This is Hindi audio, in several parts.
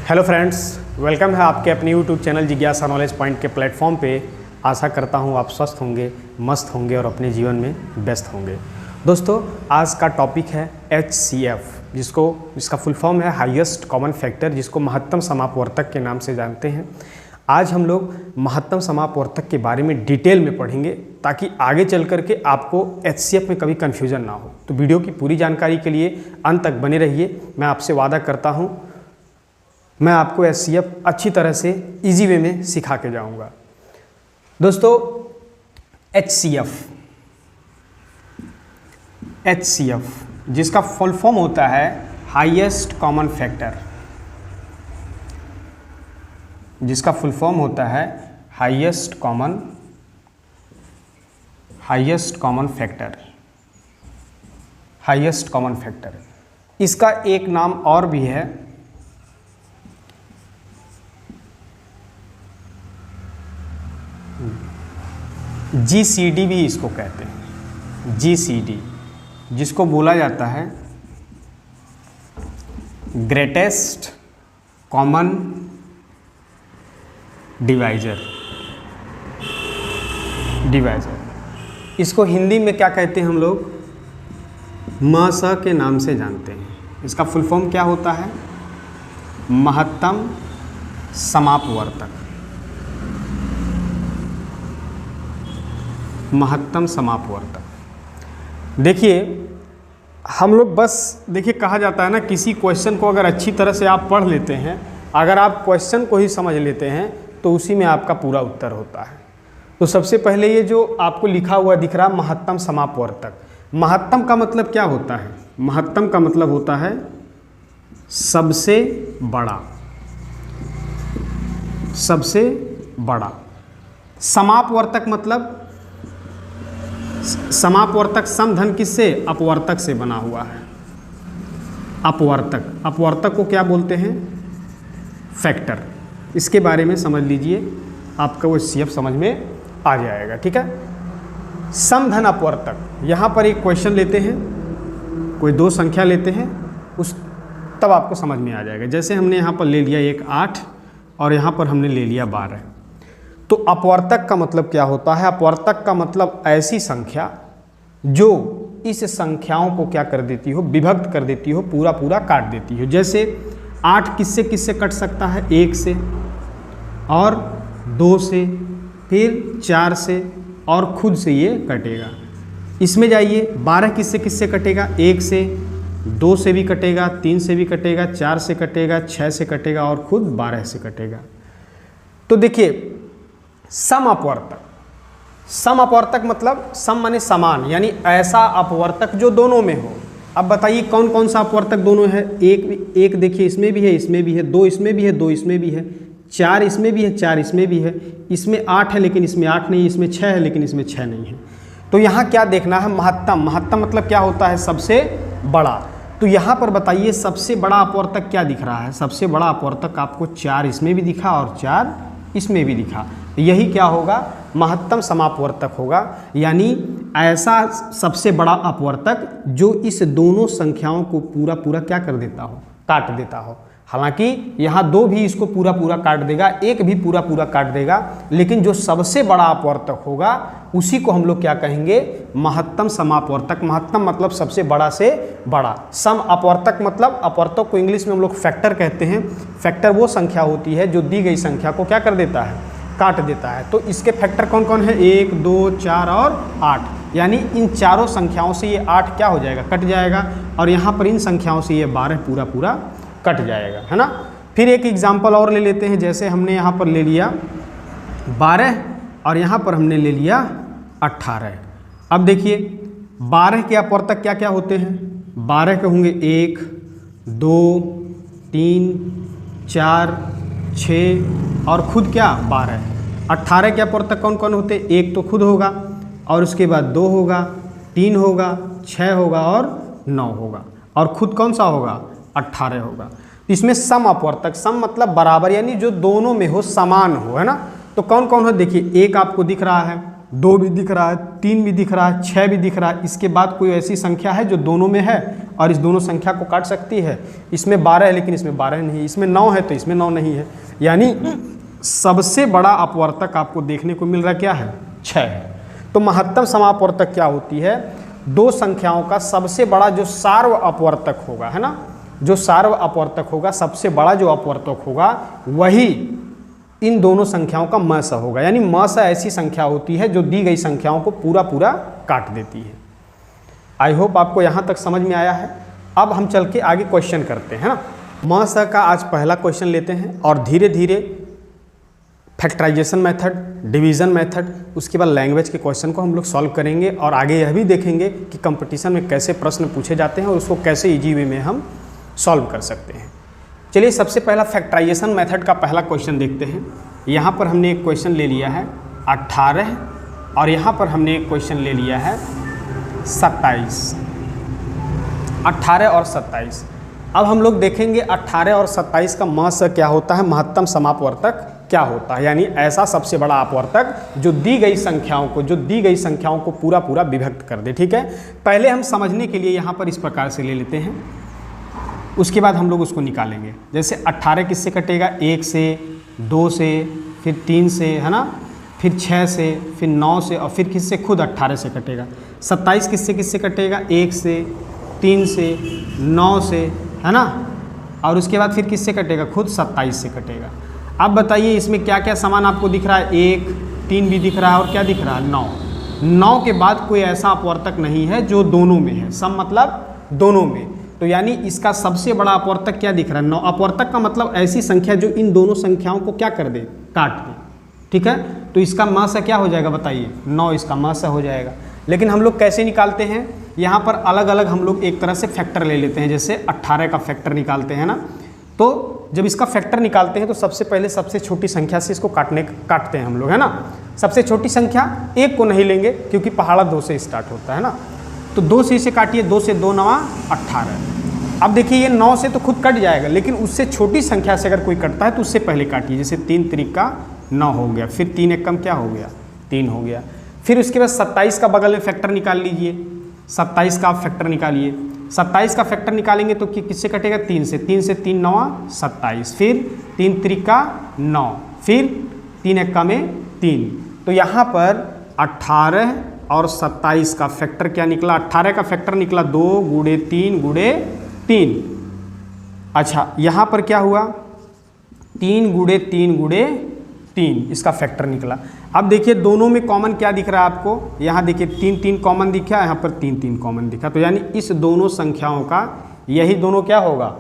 हेलो फ्रेंड्स, वेलकम है आपके अपने यूट्यूब चैनल जिज्ञासा नॉलेज पॉइंट के प्लेटफॉर्म पे। आशा करता हूँ आप स्वस्थ होंगे, मस्त होंगे और अपने जीवन में व्यस्त होंगे। दोस्तों, आज का टॉपिक है HCF, जिसका फुल फॉर्म है हाईएस्ट कॉमन फैक्टर, जिसको महत्तम समापवर्तक के नाम से जानते हैं। आज हम लोग महत्तम समापवर्तक के बारे में डिटेल में पढ़ेंगे ताकि आगे चल कर के आपको HCF में कभी कन्फ्यूजन ना हो। तो वीडियो की पूरी जानकारी के लिए अंत तक बने रहिए। मैं आपसे वादा करता हूँ मैं आपको HCF अच्छी तरह से इजी वे में सिखा के जाऊँगा। दोस्तों, HCF जिसका फुल फॉर्म होता है हाईएस्ट कॉमन फैक्टर, जिसका फुल फॉर्म होता है हाईएस्ट कॉमन फैक्टर। इसका एक नाम और भी है, GCD भी इसको कहते हैं। GCD जिसको बोला जाता है ग्रेटेस्ट कॉमन डिवाइजर। इसको हिंदी में क्या कहते हैं हम लोग? MSS के नाम से जानते हैं। इसका फुल फॉर्म क्या होता है? महत्तम समापवर्तक। देखिए, हम लोग कहा जाता है ना, किसी क्वेश्चन को अगर अच्छी तरह से आप पढ़ लेते हैं, अगर आप क्वेश्चन को ही समझ लेते हैं तो उसी में आपका पूरा उत्तर होता है। तो सबसे पहले ये जो आपको लिखा हुआ दिख रहा महत्तम समापवर्तक, महत्तम का मतलब क्या होता है? महत्तम का मतलब होता है सबसे बड़ा। समापवर्तक मतलब समापवर्तक समधन किससे? अपवर्तक से बना हुआ है। अपवर्तक को क्या बोलते हैं? फैक्टर। इसके बारे में समझ लीजिए, आपका वो HCF समझ में आ जाएगा। ठीक है। समधन अपवर्तक, यहाँ पर एक क्वेश्चन लेते हैं, कोई दो संख्या लेते हैं, तब आपको समझ में आ जाएगा। जैसे हमने यहाँ पर ले लिया एक 8 और यहाँ पर हमने ले लिया 12। तो अपवर्तक का मतलब क्या होता है? अपवर्तक का मतलब ऐसी संख्या जो इस संख्याओं को क्या कर देती हो? विभक्त कर देती हो, पूरा काट देती हो। जैसे 8 किससे किससे कट सकता है? 1 से और 2 से, फिर 4 से और खुद से ये कटेगा। इसमें जाइए, 12 किससे किससे कटेगा? 1 से, 2 से भी कटेगा, 3 से भी कटेगा, 4 से कटेगा, 6 से कटेगा और खुद 12 से कटेगा। तो देखिए, सम अपवर्तक मतलब सम माने समान, यानी ऐसा अपवर्तक जो दोनों में हो। अब बताइए कौन कौन सा अपवर्तक दोनों है? एक देखिए, इसमें भी है, इसमें भी है, 2 इसमें भी है, 2 इसमें भी है, 4 इसमें भी है, 4 इसमें भी है, इसमें 8 है लेकिन इसमें 8 नहीं, इसमें 6 है लेकिन इसमें 6 नहीं है। तो यहाँ क्या देखना है? महत्तम मतलब क्या होता है? सबसे बड़ा। तो यहाँ पर बताइए सबसे बड़ा अपवर्तक क्या दिख रहा है? सबसे बड़ा अपवर्तक आपको 4 इसमें भी दिखा और 4 इसमें भी दिखा। यही क्या होगा? महत्तम समापवर्तक होगा, यानी ऐसा सबसे बड़ा अपवर्तक जो इस दोनों संख्याओं को पूरा क्या कर देता हो? काट देता हो। हालांकि यहाँ 2 भी इसको पूरा काट देगा, 1 भी पूरा काट देगा, लेकिन जो सबसे बड़ा अपवर्तक होगा उसी को हम लोग क्या कहेंगे? महत्तम समापवर्तक। महत्तम मतलब सबसे बड़ा से बड़ा। सम अपवर्तक मतलब अपवर्तक को इंग्लिश में हम लोग फैक्टर कहते हैं। फैक्टर वो संख्या होती है जो दी गई संख्या को क्या कर देता है? काट देता है। तो इसके फैक्टर कौन कौन है? 1, 2, 4 और 8। यानी इन चारों संख्याओं से ये 8 क्या हो जाएगा? कट जाएगा। और यहाँ पर इन संख्याओं से ये 12 पूरा कट जाएगा, है ना। फिर एक एग्जाम्पल और ले लेते हैं। जैसे हमने यहाँ पर ले लिया 12 और यहाँ पर हमने ले लिया 18। अब देखिए 12 के अपवर्तक क्या क्या होते हैं? 12 के होंगे 1, 2, 3, 4, 6 और खुद क्या? 12। 18 के अपवर्तक कौन कौन होते? 1 तो खुद होगा और उसके बाद 2 होगा, 3 होगा, 6 होगा और 9 होगा, और खुद कौन सा होगा? 18 होगा। इसमें सम अपवर्तक, सम मतलब बराबर, यानी जो दोनों में हो, समान हो, है ना। तो कौन कौन है? देखिए 1 आपको दिख रहा है, 2 भी दिख रहा है, 3 भी दिख रहा है, 6 भी दिख रहा है। इसके बाद कोई ऐसी संख्या है जो दोनों में है और इस दोनों संख्या को काट सकती है? इसमें 12 है लेकिन इसमें 12 नहीं है, इसमें 9 है तो इसमें 9 नहीं है। यानी सबसे बड़ा अपवर्तक आपको देखने को मिल रहा क्या है? 6 है। तो महत्तम समापवर्तक क्या होती है? दो संख्याओं का सबसे बड़ा जो सार्व अपवर्तक होगा, है ना, जो सार्व अपवर्तक होगा, सबसे बड़ा जो अपवर्तक होगा वही इन दोनों संख्याओं का मस होगा। यानी मस ऐसी संख्या होती है जो दी गई संख्याओं को पूरा पूरा काट देती है। आई होप आपको यहाँ तक समझ में आया है। अब हम चल के आगे क्वेश्चन करते हैं ना। मस का आज पहला क्वेश्चन लेते हैं और धीरे धीरे फैक्टराइजेशन मेथड, डिवीज़न मेथड, उसके बाद लैंग्वेज के क्वेश्चन को हम लोग सॉल्व करेंगे और आगे यह भी देखेंगे कि कंपटीशन में कैसे प्रश्न पूछे जाते हैं और उसको कैसे इजी वे में हम सॉल्व कर सकते हैं। चलिए सबसे पहला फैक्टराइजेशन मेथड का पहला क्वेश्चन देखते हैं। यहाँ पर हमने एक क्वेश्चन ले लिया है 18 और यहाँ पर हमने एक क्वेश्चन ले लिया है 27, 18 और 27। अब हम लोग देखेंगे 18 और 27 का मस क्या होता है, महत्तम समापवर्तक क्या होता है। यानी ऐसा सबसे बड़ा अपवर्तक जो दी गई संख्याओं को पूरा पूरा विभक्त कर दे। ठीक है, पहले हम समझने के लिए यहाँ पर इस प्रकार से ले लेते हैं, उसके बाद हम लोग उसको निकालेंगे। जैसे 18 किससे कटेगा? 1 से, 2 से, फिर 3 से, है ना, फिर 6 से, फिर 9 से और फिर किससे? खुद 18 से कटेगा। 27 किससे किससे कटेगा? 1 से, 3 से, 9 से, है ना, और उसके बाद फिर किससे कटेगा? खुद 27 से कटेगा। अब बताइए इसमें क्या क्या सामान आपको दिख रहा है? 1, 3 भी दिख रहा है और क्या दिख रहा है? 9। 9 के बाद कोई ऐसा अपवर्तक नहीं है जो दोनों में है, सम मतलब दोनों में। तो यानी इसका सबसे बड़ा अपवर्तक क्या दिख रहा है? 9। अपवर्तक का मतलब ऐसी संख्या जो इन दोनों संख्याओं को क्या कर दे? काट दे। ठीक है, तो इसका मास क्या हो जाएगा बताइए? 9 इसका मास हो जाएगा। लेकिन हम लोग कैसे निकालते हैं? यहाँ पर अलग अलग हम लोग एक तरह से फैक्टर ले लेते हैं। जैसे 18 का फैक्टर निकालते हैं ना, तो जब इसका फैक्टर निकालते हैं तो सबसे पहले सबसे छोटी संख्या से इसको काटते हैं हम लोग, है ना। सबसे छोटी संख्या 1 को नहीं लेंगे क्योंकि पहाड़ा 2 से स्टार्ट होता है ना, तो 2 से इसे काटिए। 2 से 2 9 18। अब देखिए ये 9 से तो खुद कट जाएगा, लेकिन उससे छोटी संख्या से अगर कोई कटता है तो उससे पहले काटिए। जैसे 3 त्रिका 9 हो गया, फिर 3 एकम क्या हो गया? 3 हो गया। फिर उसके बाद 27 का बगल में फैक्टर निकाल लीजिए। 27 का आप फैक्टर निकालिए। 27 का फैक्टर निकालेंगे तो किससे कटेगा? 3 से। 3 से 3 9 27, फिर 3 त्रिका 9, फिर 3 एकम में 3। तो यहाँ पर 18 और 27 का फैक्टर क्या निकला? 18 का फैक्टर निकला 2 गुणे 3 गुणे 3। अच्छा, यहाँ पर क्या हुआ? 3 गुणे 3 गुणे 3 इसका फैक्टर निकला। अब देखिए दोनों में कॉमन क्या दिख रहा है आपको? यहाँ देखिए 3 3 कॉमन दिखा, यहाँ पर 3 3 कॉमन दिखा। तो यानी इस दोनों संख्याओं का यही दोनों क्या होगा?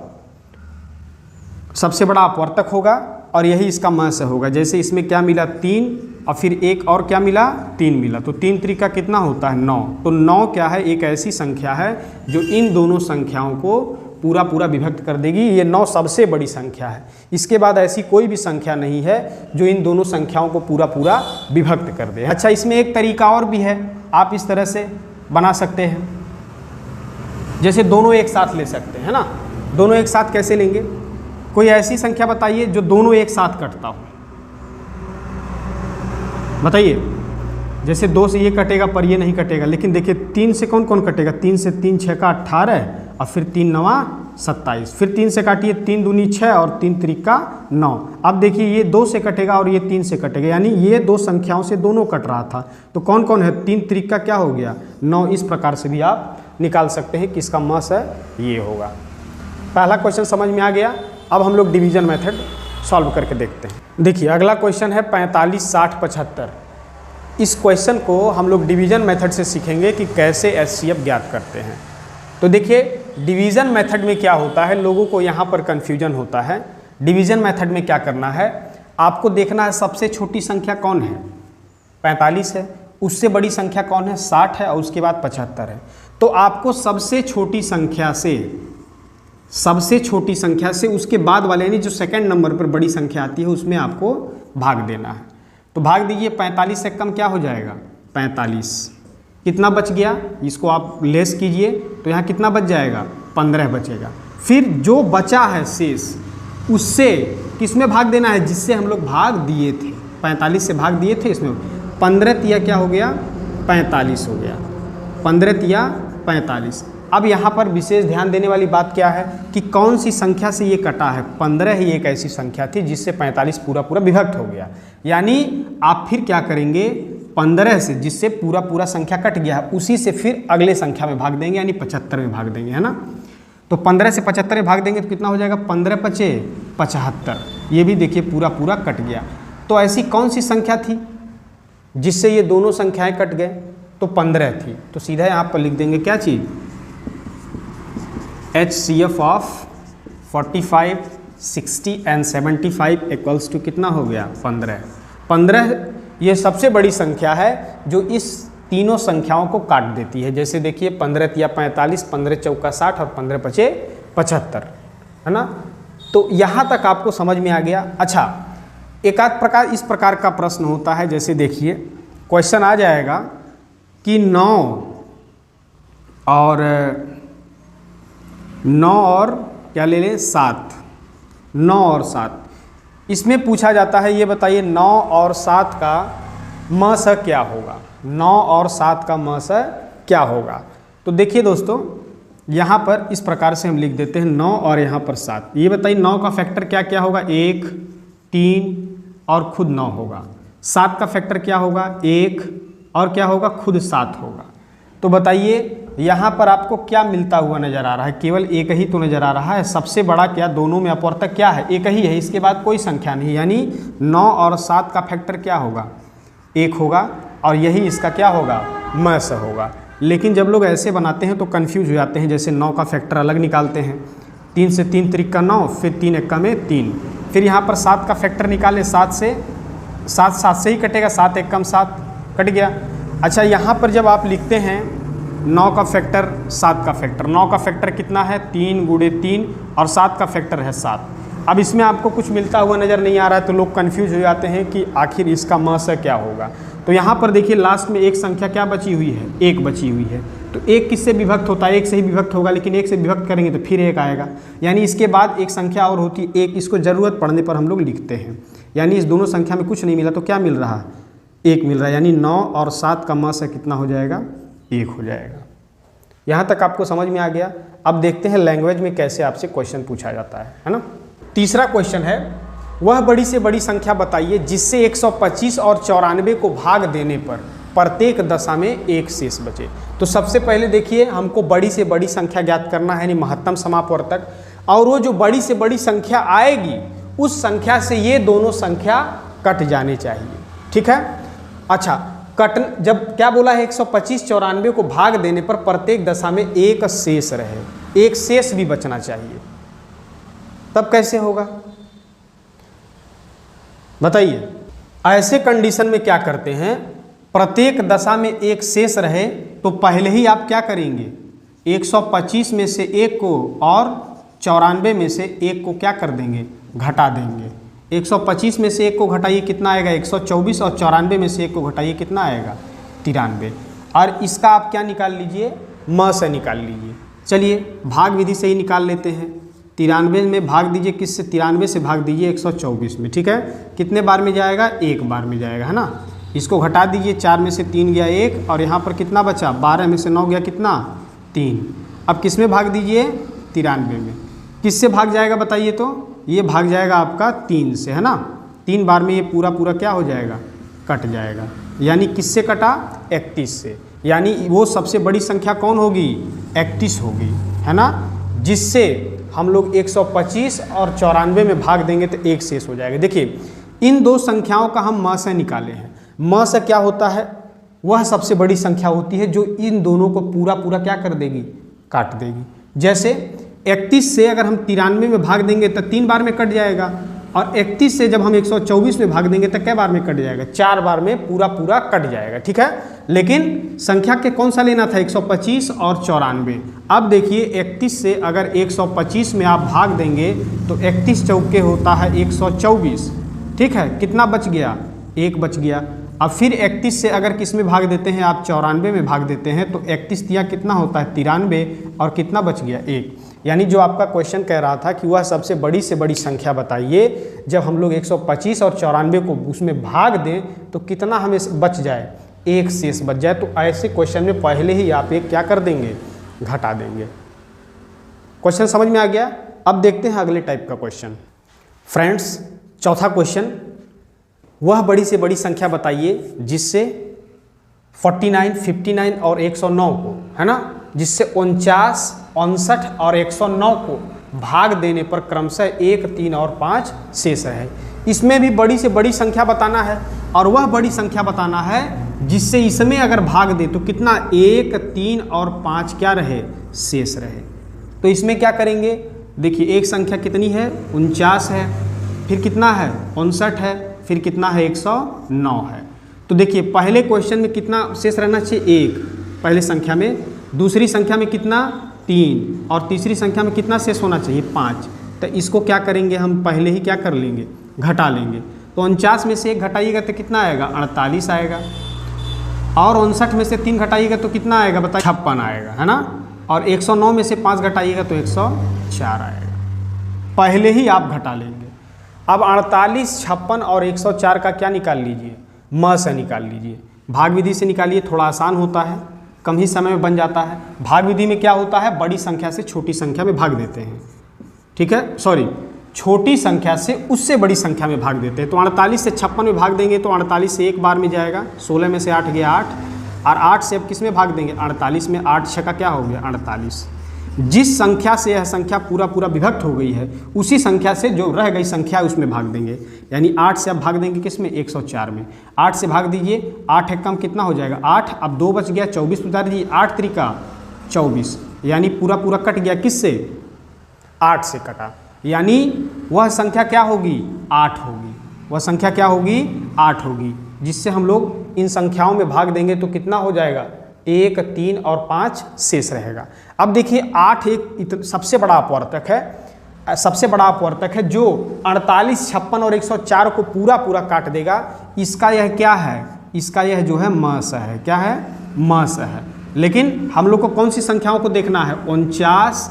सबसे बड़ा अपवर्तक होगा और यही इसका मस होगा। जैसे इसमें क्या मिला? 3 और फिर एक और क्या मिला? 3 मिला। तो 3 त्रिका कितना होता है? 9। तो 9 क्या है? एक ऐसी संख्या है जो इन दोनों संख्याओं को पूरा पूरा विभक्त कर देगी। ये 9 सबसे बड़ी संख्या है। इसके बाद ऐसी कोई भी संख्या नहीं है जो इन दोनों संख्याओं को पूरा पूरा विभक्त कर दे। अच्छा, इसमें एक तरीका और भी है, आप इस तरह से बना सकते हैं। जैसे दोनों एक साथ ले सकते हैं ना। दोनों एक साथ कैसे लेंगे? कोई ऐसी संख्या बताइए जो दोनों एक साथ कटता हो, बताइए। जैसे 2 से ये कटेगा पर ये नहीं कटेगा, लेकिन देखिए 3 से कौन कौन कटेगा? 3 से 3 6 का 18 और फिर 3 9 27, फिर 3 से काटिए 3 दूनी 6 और 3 त्रिका 9। अब देखिए ये 2 से कटेगा और ये 3 से कटेगा, यानी ये दो संख्याओं से दोनों कट रहा था। तो कौन कौन है? 3 त्रिका क्या हो गया? 9। इस प्रकार से भी आप निकाल सकते हैं कि इसका मस है ये होगा। पहला क्वेश्चन समझ में आ गया। अब हम लोग डिवीजन मेथड सॉल्व करके देखते हैं। देखिए अगला क्वेश्चन है 45 60 75। इस क्वेश्चन को हम लोग डिवीजन मेथड से सीखेंगे कि कैसे एचसीएफ ज्ञात करते हैं। तो देखिए डिवीज़न मेथड में क्या होता है, लोगों को यहाँ पर कन्फ्यूजन होता है। डिवीज़न मेथड में क्या करना है, आपको देखना है सबसे छोटी संख्या कौन है? 45 है। उससे बड़ी संख्या कौन है? 60 है। और उसके बाद 75 है। तो आपको सबसे छोटी संख्या से उसके बाद वाले यानी जो सेकंड नंबर पर बड़ी संख्या आती है उसमें आपको भाग देना है। तो भाग दीजिए। 45 से कम क्या हो जाएगा? 45। कितना बच गया? इसको आप लेस कीजिए तो यहाँ कितना बच जाएगा? 15 बचेगा। फिर जो बचा है शेष उससे किसमें भाग देना है? जिससे हम लोग भाग दिए थे, 45 से भाग दिए थे इसमें। 15 तिया क्या हो गया 45 हो गया, 15 तिया 45। अब यहाँ पर विशेष ध्यान देने वाली बात क्या है कि कौन सी संख्या से ये कटा है। 15 ही एक ऐसी संख्या थी जिससे 45 पूरा पूरा विभक्त हो गया। यानी आप फिर क्या करेंगे, 15 से जिससे पूरा पूरा संख्या कट गया है उसी से फिर अगले संख्या में भाग देंगे, यानी 75 में भाग देंगे, है ना। तो 15 से 75 में भाग देंगे तो कितना हो जाएगा, 15 पचे 75। ये भी देखिए पूरा पूरा कट गया। तो ऐसी कौन सी संख्या थी जिससे ये दोनों संख्याएं कट गए, तो 15 थी। तो सीधा यहाँ पर लिख देंगे क्या चीज़, HCF of 45, 60 and 75 equals to कितना हो गया 15। 15 ये सबसे बड़ी संख्या है जो इस तीनों संख्याओं को काट देती है। जैसे देखिए 15 तिया 45, 15 चौका 60 और 15 पचे 75, है ना। तो यहाँ तक आपको समझ में आ गया। अच्छा, एक आध प्रकार इस प्रकार का प्रश्न होता है, जैसे देखिए क्वेश्चन आ जाएगा कि 9 और क्या ले लें 7, 9 और 7, इसमें पूछा जाता है ये बताइए 9 और 7 का म स क्या होगा, 9 और 7 का म स क्या होगा। तो देखिए दोस्तों यहाँ पर इस प्रकार से हम लिख देते हैं 9 और यहाँ पर 7। ये बताइए 9 का फैक्टर क्या क्या होगा, 1, 3 और खुद 9 होगा। 7 का फैक्टर क्या होगा, 1 और क्या होगा, खुद 7 होगा। तो बताइए यहाँ पर आपको क्या मिलता हुआ नज़र आ रहा है, केवल एक ही तो नज़र आ रहा है। सबसे बड़ा क्या, दोनों में अपवर्तक क्या है, एक ही है, इसके बाद कोई संख्या नहीं। यानी 9 और 7 का फैक्टर क्या होगा, 1 होगा और यही इसका क्या होगा, म स होगा। लेकिन जब लोग ऐसे बनाते हैं तो कन्फ्यूज हो जाते हैं। जैसे 9 का फैक्टर अलग निकालते हैं, 3 से 3 त्रिका 9, फिर 3 एक्का में 3, फिर यहाँ पर 7 का फैक्टर निकाले, 7 से ही कटेगा, 7 एकम 7 कट गया। अच्छा, यहाँ पर जब आप लिखते हैं 9 का फैक्टर 7 का फैक्टर, 9 का फैक्टर कितना है 3 गुणे 3 और 7 का फैक्टर है 7। अब इसमें आपको कुछ मिलता हुआ नज़र नहीं आ रहा है तो लोग कन्फ्यूज हो जाते हैं कि आखिर इसका म स क्या होगा। तो यहाँ पर देखिए लास्ट में एक संख्या क्या बची हुई है, 1 बची हुई है। तो 1 किससे विभक्त होता है, 1 से ही विभक्त होगा, लेकिन 1 से विभक्त करेंगे तो फिर 1 आएगा। यानी इसके बाद एक संख्या और होती है 1, इसको ज़रूरत पड़ने पर हम लोग लिखते हैं। यानी इस दोनों संख्या में कुछ नहीं मिला तो क्या मिल रहा है, 1 मिल रहा है। यानी 9 और 7 का म स कितना हो जाएगा, 1 हो जाएगा। यहाँ तक आपको समझ में आ गया। अब देखते हैं लैंग्वेज में कैसे आपसे क्वेश्चन पूछा जाता है ना। तीसरा क्वेश्चन है, वह बड़ी से बड़ी संख्या बताइए जिससे 125 और 94 को भाग देने पर प्रत्येक दशा में एक शेष बचे। तो सबसे पहले देखिए हमको बड़ी से बड़ी संख्या ज्ञात करना है, यानी महत्तम समापवर्तक। और वो जो बड़ी से बड़ी संख्या आएगी उस संख्या से ये दोनों संख्या कट जाने चाहिए, ठीक है। अच्छा, कट जब क्या बोला है, 125 94 को भाग देने पर प्रत्येक दशा में एक शेष रहे, एक शेष भी बचना चाहिए, तब कैसे होगा बताइए। ऐसे कंडीशन में क्या करते हैं, प्रत्येक दशा में एक शेष रहे तो पहले ही आप क्या करेंगे, 125 में से 1 को और 94 में से 1 को क्या कर देंगे, घटा देंगे। 125 में से 1 को घटाइए कितना आएगा, 124 और 94 में से 1 को घटाइए कितना आएगा, 93। और इसका आप क्या निकाल लीजिए, म से निकाल लीजिए। चलिए भाग विधि से ही निकाल लेते हैं। 93 में भाग दीजिए किससे, 93 से भाग दीजिए 124 में, ठीक है। कितने बार में जाएगा, 1 बार में जाएगा, है ना। इसको घटा दीजिए, 4 में से 3 गया 1 और यहाँ पर कितना बचा, 12 में से 9 गया कितना, 3। अब किस में भाग दीजिए, 93 में। किससे भाग जाएगा बताइए, तो ये भाग जाएगा आपका 3 से, है ना। 3 बार में ये पूरा पूरा क्या हो जाएगा, कट जाएगा। यानी किससे कटा, 31 से। यानी वो सबसे बड़ी संख्या कौन होगी, 31 होगी, है ना। जिससे हम लोग 125 और 94 में भाग देंगे तो एक शेष हो जाएगा। देखिए इन दो संख्याओं का हम म से निकाले हैं। म से क्या होता है, वह सबसे बड़ी संख्या होती है जो इन दोनों को पूरा पूरा क्या कर देगी, काट देगी। जैसे 31 से अगर हम 93 में भाग देंगे तो 3 बार में कट जाएगा, और 31 से जब हम 124 में भाग देंगे तो कै बार में कट जाएगा, 4 बार में पूरा पूरा कट जाएगा, ठीक है। लेकिन संख्या के कौन सा लेना था, 125 और 94। अब देखिए 31 से अगर 125 में आप भाग देंगे तो 31 चौके होता है 124, ठीक है। कितना बच गया, 1 बच गया। अब फिर 31 से अगर किस में भाग देते हैं आप, 94 में भाग देते हैं तो 31 तिया कितना होता है, 93, और कितना बच गया, 1। यानी जो आपका क्वेश्चन कह रहा था कि वह सबसे बड़ी से बड़ी संख्या बताइए, जब हम लोग 125 और 94 को उसमें भाग दें तो कितना हमें बच जाए, एक शेष बच जाए। तो ऐसे क्वेश्चन में पहले ही आप एक क्या कर देंगे, घटा देंगे। क्वेश्चन समझ में आ गया। अब देखते हैं अगले टाइप का क्वेश्चन। फ्रेंड्स, चौथा क्वेश्चन, वह बड़ी से बड़ी संख्या बताइए जिससे 49, 59 और 109 को, है ना, जिससे 49, 59 और 109 को भाग देने पर क्रमशः 1, 3 और 5 शेष रहे। इसमें भी बड़ी से बड़ी संख्या बताना है और वह बड़ी संख्या बताना है जिससे इसमें अगर भाग दे तो कितना 1, 3 और 5 क्या रहे, शेष रहे। तो इसमें क्या करेंगे, देखिए एक संख्या कितनी है, 49 है, फिर कितना है 59 है, फिर कितना है 109 है। तो देखिए पहले क्वेश्चन में कितना शेष रहना चाहिए, 1 पहले संख्या में, दूसरी संख्या में कितना 3 और तीसरी संख्या में कितना शेष होना चाहिए 5। तो इसको क्या करेंगे हम, पहले ही क्या कर लेंगे, घटा लेंगे। तो 49 में से 1 घटाइएगा तो कितना आएगा, 48 आएगा, और 59 में से 3 घटाइएगा तो कितना आएगा बताइए, 56 आएगा, है ना, और 109 में से 5 घटाइएगा तो 104 आएगा। पहले ही आप घटा लेंगे। अब 48, 56 और 104 का क्या निकाल लीजिए, म से निकाल लीजिए। भाग विधि से निकालिए, थोड़ा आसान होता है, कम ही समय में बन जाता है। भाग विधि में क्या होता है, बड़ी संख्या से छोटी संख्या में भाग देते हैं, ठीक है, सॉरी, छोटी संख्या से उससे बड़ी संख्या में भाग देते हैं। तो 48 से 56 में भाग देंगे तो 48 से एक बार में जाएगा, 16 में से 8 गया 8, और 8 से अब किस में भाग देंगे, 48 में, 8 छक्का क्या हो गया 48। जिस संख्या से यह संख्या पूरा विभक्त हो गई है उसी संख्या से जो रह गई संख्या उसमें भाग देंगे। यानी 8 से अब भाग देंगे किस में, 104 में। 8 से भाग दीजिए, 8 एक कम कितना हो जाएगा 8, अब 2 बच गया, 24 उतार दीजिए, 8 त्रिका 24, यानी पूरा कट गया, किससे, 8 से कटा, यानी वह संख्या क्या होगी, 8 होगी। वह संख्या क्या होगी, 8 होगी, जिससे हम लोग इन संख्याओं में भाग देंगे तो कितना हो जाएगा, 1, 3 और 5 शेष रहेगा। अब देखिए 8 एक सबसे बड़ा अपवर्तक है, सबसे बड़ा अपवर्तक है जो 48, 56 और 104 को पूरा काट देगा। इसका यह क्या है, इसका यह जो है मस है, क्या है, मस है। लेकिन हम लोग को कौन सी संख्याओं को देखना है, 49,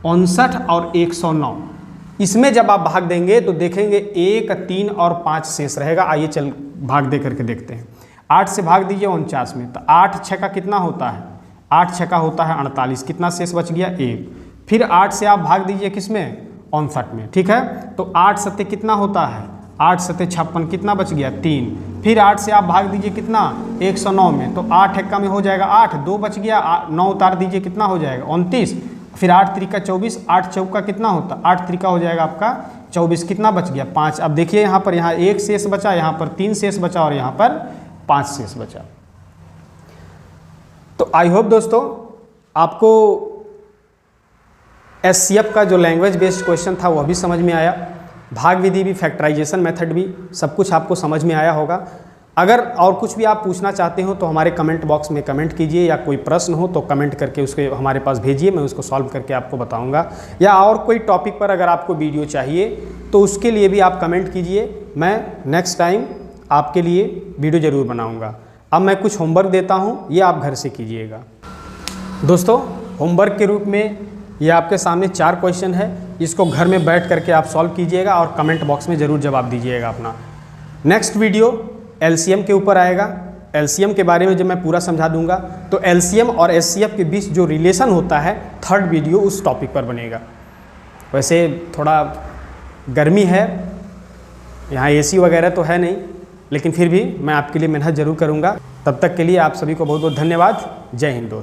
59 और 109। इसमें जब आप भाग देंगे तो देखेंगे 1, 3 और 5 शेष रहेगा। आइए चल भाग दे करके देखते हैं। 8 से भाग दीजिए 49 में, तो 8 छक्का कितना होता है, 8 छक्का होता है 48, कितना शेष बच गया 1। फिर 8 से आप भाग दीजिए किस में, 59 में, ठीक है। तो 8 सत्ते कितना होता है, 8 सत्ते 56, कितना बच गया 3। फिर 8 से आप भाग दीजिए कितना, 109 में, तो 8 एक्का में हो जाएगा 8, 2 बच गया, 9 उतार दीजिए, कितना हो जाएगा 29। फिर 8 त्रिका 24, 8 चौका कितना होता, 8 त्रिका हो जाएगा आपका 24, कितना बच गया 5। अब देखिए यहाँ पर, यहाँ 1 शेष बचा, यहाँ पर 3 शेष बचा और यहाँ पर 5 शेष बचा। तो आई होप दोस्तों आपको एचसीएफ का जो लैंग्वेज बेस्ड क्वेश्चन था वह भी समझ में आया, भाग विधि भी, फैक्टराइजेशन मेथड भी, सब कुछ आपको समझ में आया होगा। अगर और कुछ भी आप पूछना चाहते हो तो हमारे कमेंट बॉक्स में कमेंट कीजिए, या कोई प्रश्न हो तो कमेंट करके उसके हमारे पास भेजिए, मैं उसको सॉल्व करके आपको बताऊंगा। या और कोई टॉपिक पर अगर आपको वीडियो चाहिए तो उसके लिए भी आप कमेंट कीजिए, मैं नेक्स्ट टाइम आपके लिए वीडियो ज़रूर बनाऊंगा। अब मैं कुछ होमवर्क देता हूं, ये आप घर से कीजिएगा। दोस्तों होमवर्क के रूप में ये आपके सामने 4 क्वेश्चन है, इसको घर में बैठ करके आप सॉल्व कीजिएगा और कमेंट बॉक्स में ज़रूर जवाब दीजिएगा अपना। नेक्स्ट वीडियो एलसीएम के ऊपर आएगा, एलसीएम के बारे में जब मैं पूरा समझा दूंगा तो एलसीएम और एचसीएफ के बीच जो रिलेशन होता है, थर्ड वीडियो उस टॉपिक पर बनेगा। वैसे थोड़ा गर्मी है, यहाँ एसी वगैरह तो है नहीं, लेकिन फिर भी मैं आपके लिए मेहनत ज़रूर करूँगा। तब तक के लिए आप सभी को बहुत बहुत धन्यवाद। जय हिंद दोस्त।